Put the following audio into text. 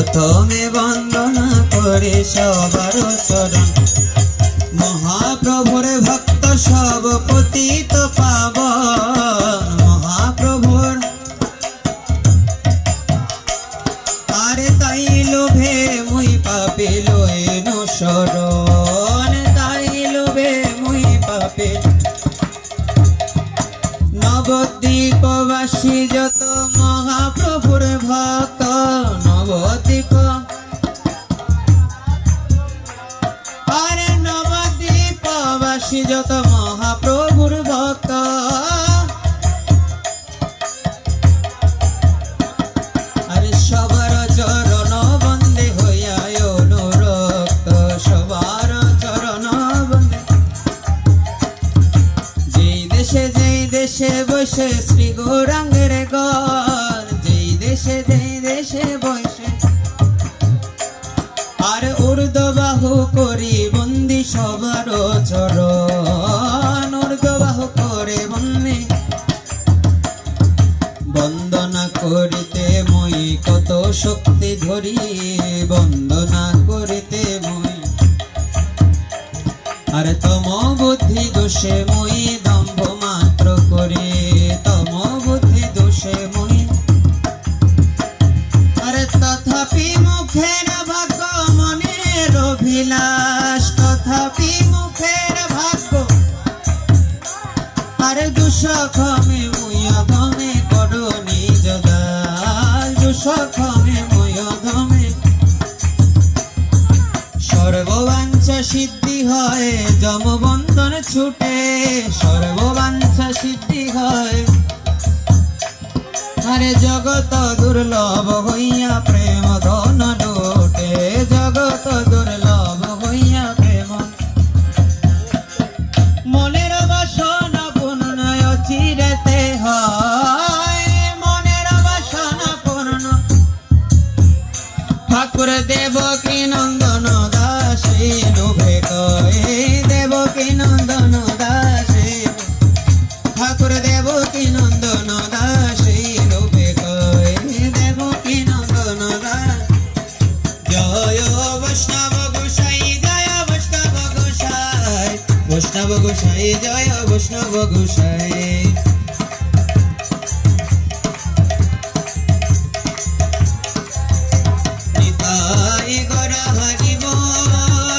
প্রথমে বন্দনা করে সবার চরণ মহাপ্রভুর ভক্ত সব পতিত পাবন মহাপ্রভুর আরে তাই লোভে মুই পাপে লইনু শরণ তাই লোভে মুই পাপে নবদ্বীপবাসী যত মহাপ্রভুর ভক্ত নবদ্বীপ আরে নবদ্বীপবাসী যত মহাপ্রভুর ভক্ত আরে সবার চরণ বন্দে হইয়া অনুরক্ত সবার চরণ বন্দে যেই দেশে বসে শ্রী গৌরাঙ্গের গর যেই দেশে বসে আর ঊর্ধ্ববাহু করি বন্দি সবার চরণ ঊর্ধ্ববাহু করে বন্দি বন্দনা করিতে মই কত শক্তি ধরি বন্দনা করিতে মই আর তম বুদ্ধি দোষে মই দম্ভ মাত্র করি তম বুদ্ধি দোষে মই আরে তথাপি মুখের ভাগ্য মনের অভিলাষ তথাপি মুখের ভাগ্য আরে দুঃসখমে মুই অধমে করো নিজ দাস দুঃসখমে মুই অধমে সর্ববাঞ্ছা সিদ্ধি হয় যমবন্ধন ছুটে সর্ববাঞ্ছা সিদ্ধি হয় আরে জগত দুর্লভ হইয়া প্রেম ধন লোটে জগত দুর্লভ হইয়া প্রেম মনের বাসনা পূর্ণ চিরেতে হয় মনের বাসনা পূর্ণ ঠাকুর দেবকী নন্দন দাসী লোভে কয়ে দেবকী নন্দন দাসী ঠাকুর দেবকী নন্দন দাসী লোভে কয়ে দেবকী নন্দন দাস জয় বৈষ্ণব গোসাই জয় বৈষ্ণব গোসাই বৈষ্ণব গোসাই জয় বৈষ্ণব গোসাই নিতাই গৌর হরি বল